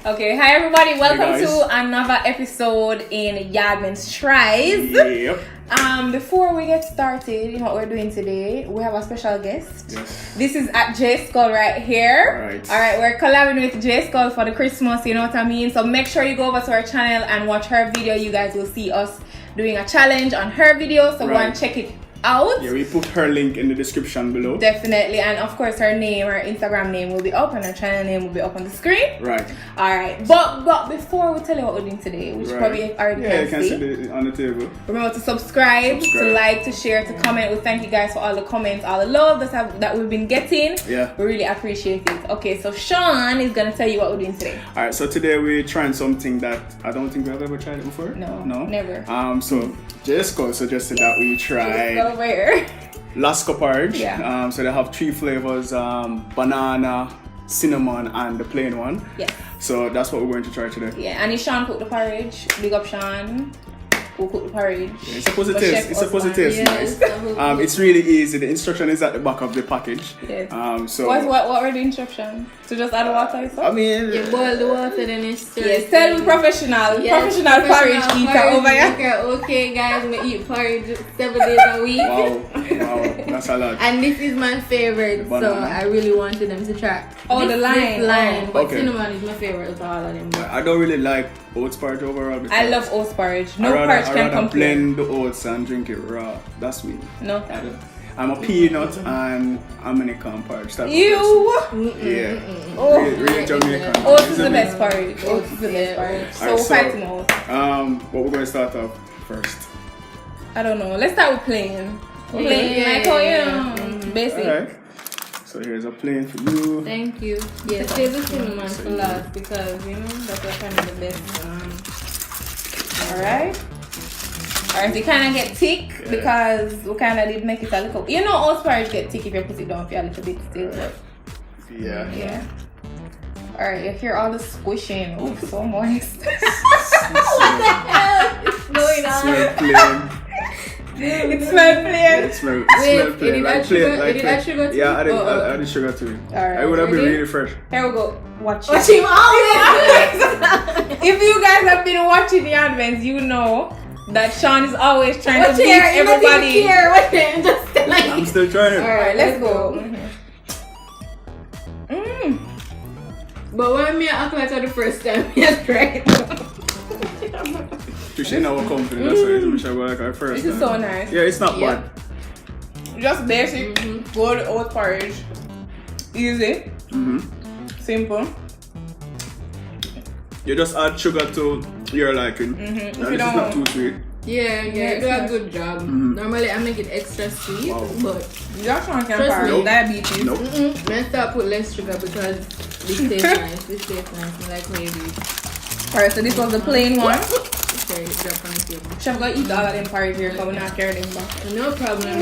Okay, hi everybody, welcome to another episode in YaadMentz Tries. Yep. Before we get started in what we're doing today, we have a special guest. Yes. This is at JAESKULL right here. Alright, we're collabing with JAESKULL for the Christmas, you know what I mean? So make sure you go over to our channel and watch her video. You guys will see us doing a challenge on her video, so go and check it out. Yeah, we put her link in the description below. Definitely, and of course her name, her Instagram name will be up and her channel name will be up on the screen. Right. Alright, but before we tell you what we're doing today, which probably already you can see it on the table. Remember to subscribe, to like, to share, to comment. We thank you guys for all the comments, all the love that we've been getting. Yeah. We really appreciate it. Okay, so Sean is gonna tell you what we're doing today. Alright, so today we're trying something that I don't think we've ever tried it before. No, never. So JAESKULL suggested that we try over here. Lasco Porridge. Yeah. So they have 3 flavors: banana, cinnamon, and the plain one. Yes. So that's what we're going to try today. Yeah, and if Sean cooked the porridge, big up Sean. We'll cook the porridge. Yeah, it's supposed to taste. It's supposed to taste nice. It's really easy. The instruction is at the back of the package. Yes. So what were the instructions? To just add water and stuff? I mean, you boil the water, then you stir. Yes, tell me professional porridge eater over here. Okay, guys, we eat porridge 7 days a week. Wow, that's a lot. And this is my favorite, so I really wanted them to try. The lime. But cinnamon is my favorite of all of them. I don't really like oats porridge overall. I love oats porridge. No porridge can complain. Blend the oats and drink it raw. That's me. No. I'm a peanut and American porridge. Yeah. Really Jamaican. Oats is the best porridge. Oats is the best porridge. So we're fighting oats. What we're going to start off first? I don't know. Let's start with plain. Basic. Alright. So here's a plain for you. Thank you. Yes, save the cinnamon for last because that's kind of the best. Alright, so you kind of get thick because we kind of did make it a little. Oats porridge get thick if you put it down for a little bit still. But yeah. Alright, you hear all the squishing. Oh, so moist. What the hell is going on? Smell plain. It smells plain. It smells plain. Like plain. Yeah, I added sugar to it. Alright. I would have been really fresh. Here we go. Watch him always. If you guys have been watching the YaadMentz, you know that Sean is always trying to beat everybody. I'm still trying it. Alright, let's go. But when me act like the first time, yes, right? She's not confident. That's why we should go like our first. This is so nice. Yeah, it's not bad. Just basic, good oat porridge. Easy. Simple. You just add sugar to your liking. And this is not too sweet. Yeah, you do a good job. Normally I make it extra sweet, but just one can party diabetes. Let's start put less sugar because this tastes nice. This tastes nice. I like maybe. Alright, so this was the plain one. Okay, drop on the table. Chef gonna eat all of them porridge here because we're not carrying them back. No problem.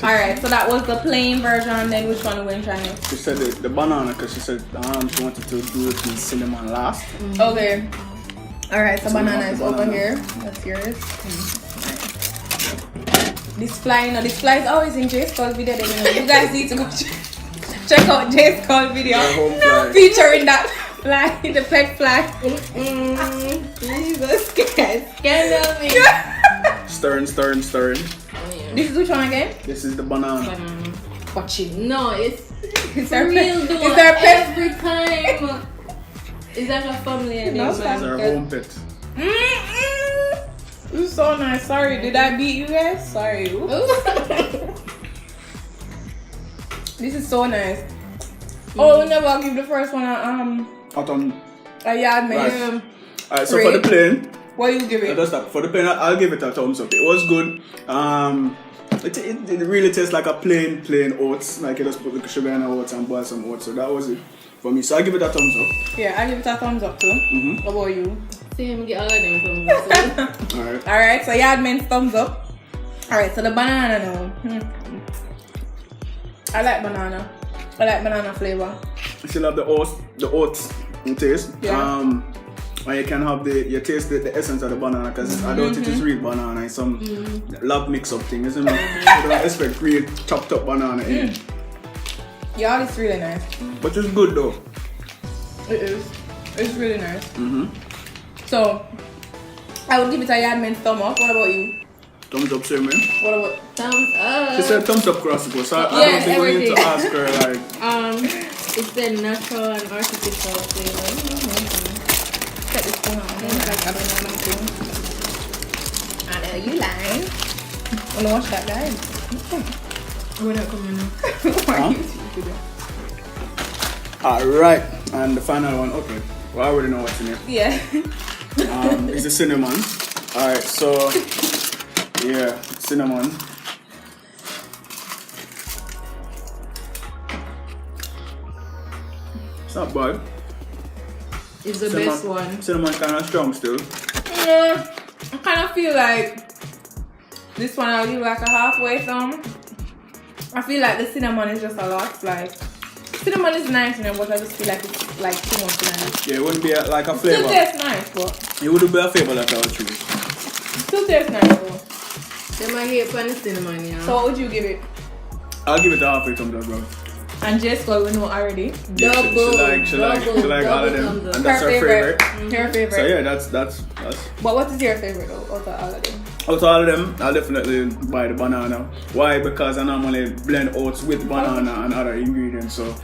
Alright, so that was the plain version. Then which one are we trying? She said the banana because she said she wanted to do it with cinnamon last. Okay. Alright, so banana is over here. That's yours. This fly is always in JAESKULL video. You guys need to go check out JAESKULL video featuring that fly, the pet fly. Jesus Christ. Scandal me. Stirring. This is which one again? This is the banana. Watch it. No, it's our real pet. though. It's our pet. Every time. It's like a family. It's our home pet. This is so nice. Sorry, did I beat you guys? Sorry. This is so nice. We'll never give the first one a YaadMentz. Alright, so for the plain, what do you give it? For the plain, I'll give it a thumbs up. It was good. It really tastes like a plain oats. Like you just put the sugar in the oats and boil some oats. So that was it for me. So I give it a thumbs up. Yeah, I give it a thumbs up too. What about you? Same, get all of them thumbs up. Alright, so YaadMentz thumbs up. Alright, so the banana now. I like banana flavor. I still have the oats taste. Yeah. And you can have you taste the essence of the banana because I don't think it's real banana. It's some lab mix up thing, isn't it? You don't expect real chopped up banana in it. Yeah, it's really nice. But it's good though. It is. It's really nice. Mm-hmm. So, I would give it a YaadMentz thumb up. What about you? Thumbs up, same man. What about? Thumbs up. She said thumbs up across the board, so I Yeah, don't think we need to everything. ask her like. It's the natural and artificial flavor. Set this spoon on. Like, I don't know what I'm doing. I know you lying. Wanna watch that, guys? We're not coming now. Why Huh? you today? Alright, and the final one, okay. Well, I already know what's in it. Yeah. It's the cinnamon. Alright, so yeah, cinnamon. It's not bad. It's the Cinnamon, best one. Cinnamon kind of strong still. Yeah, I kind of feel like this one I'll give like a halfway thumb. I feel like the cinnamon is just a lot. Like, cinnamon is nice, you know, but I just feel like it's like too much nice. Yeah, it wouldn't be like a Still flavor. tastes nice, but It wouldn't be a flavor that I would choose. still tastes nice though. Them I hate for the cinnamon, yeah. So what would you give it? I'll give it a halfway thumbs up, bro. And JAESKULL, we know already. Yeah, she like all of them, and that's her favorite. Her favorite. So yeah, that's. But what is your favorite though, out of all of them? Out of all of them, I'll definitely buy the banana. Why? Because I normally blend oats with banana and other ingredients, so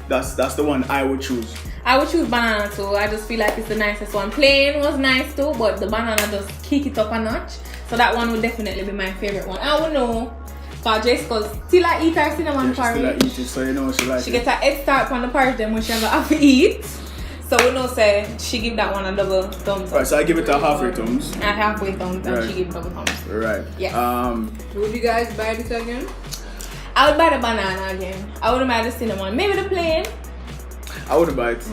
that's the one I would choose. I would choose banana too. I just feel like it's the nicest one. Plain was nice too, but the banana just kick it up a notch. So that one would definitely be my favorite one. I would know. Because JAESKULL still I eat her cinnamon Yeah, she porridge. still eat it, so you know she likes She it. gets a head start on the porridge then when she have to eat. So we know say she give that one a double thumbs up. Right, so I give it a halfway thumbs. A halfway thumbs and Right. she give double thumbs. Right. Yes. Would you guys buy this again? I would buy the banana again. I wouldn't buy the cinnamon. Maybe the plain. I wouldn't buy it.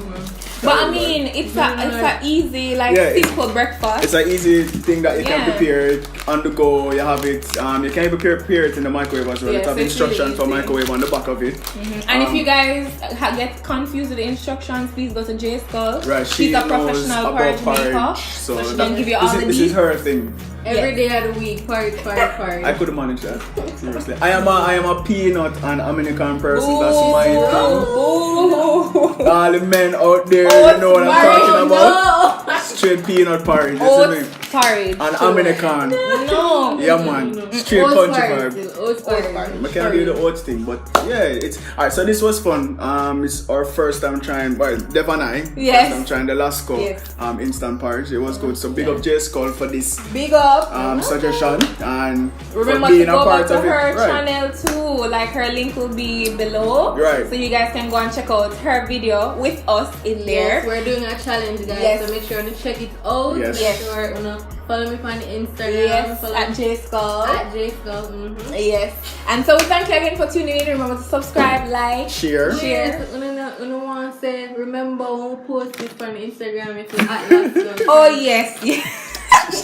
But I mean, it's a easy, like Yeah, simple breakfast. It's an easy thing that you can Yeah. prepare on the go. You have it. You can even prepare it in the microwave as well. Yeah, it have so it's instructions really for easy. microwave on the back of it. And if you guys get confused with the instructions, please go to JAESKULL. Right, She's a knows professional about porridge maker. so she that- can give you all the this is her thing. Every day of the week, porridge. I couldn't manage that. Seriously, I am a peanut and American person. That's my thing. Ooh. All the men out there Oats know what I'm porridge, talking about. no. Straight peanut porridge. Oats That's it. porridge. And sure. American. No. Yeah, man. Straight country vibe. Oats porridge. I can't do the oats thing, but yeah, it's alright. So this was fun. It's our first time trying. Well, Dev and I. Yes. First time trying the Lasco Yes. instant porridge. It was good. So big up JAESKULL for this Big up. suggestion and Remember for being to a go part back to of it. her Right. channel too. Like her link will be below. Right. So you guys can go and check out her video with us in there. Yes, we're doing a challenge, guys. Yes. So make sure to check it out. Yes. Yes. Make sure follow me on Instagram. Yes, Follow at me JAESKULL. at JAESKULL. Yes. And so we thank you again for tuning in. Remember to subscribe, like, Share. share. Yes, I want to say, remember when we post it on Instagram, if you at Lasco. Oh yes, yes.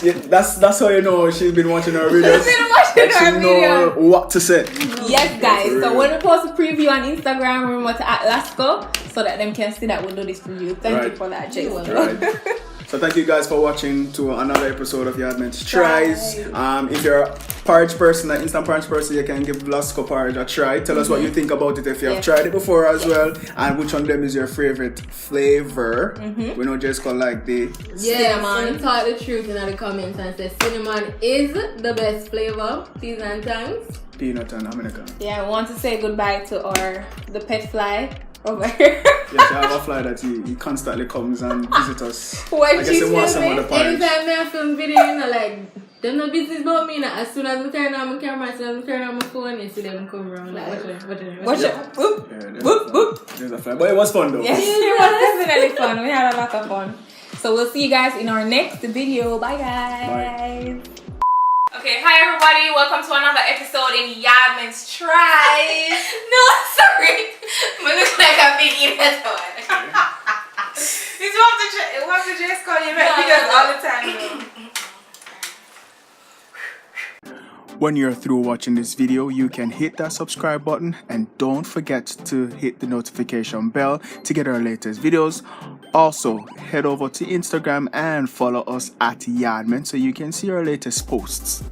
Yeah, that's how you know she's been watching our videos. She's been watching Like she our know videos. what to say. Yes, guys. So Real. when we post a preview on Instagram, remember to at Lasco so that them can see that we do this review. Thank you Right. for that, JAESKULL. Right. So thank you guys for watching to another episode of YaadMentz Tries. If you're a porridge person, an instant porridge person, you can give Lasco porridge a try. Tell us what you think about it if you have Yes. tried it before as well, and which one of them is your favorite flavor. We know JAESKULL like the Yes, Cinnamon. and talk the truth in the comments and say cinnamon is the best flavor. Please and thanks. peanut and American. Yeah, I want to say goodbye to the pet fly over here. Yes, I have a fly that he constantly comes and visits us. Why I guess he wants some of the porridge. Anytime I film video, like, them no business about me. As soon as I turn on my camera, as soon as I turn on my phone, you see them come around. Like, Watch it. Whoop. Yeah, there's Whoop, a fly. whoop. There's a fly. But it was fun though. Yes, it was definitely fun. We had a lot of fun. So we'll see you guys in our next video. Bye, guys. Okay, hi everybody. Welcome to another episode in YaadMentz Tries. No, sorry. I look like I'm making that one. It's what the JAESKULL. You make videos all the time though. When you're through watching this video, you can hit that subscribe button and don't forget to hit the notification bell to get our latest videos. Also, head over to Instagram and follow us at YaadMentz so you can see our latest posts.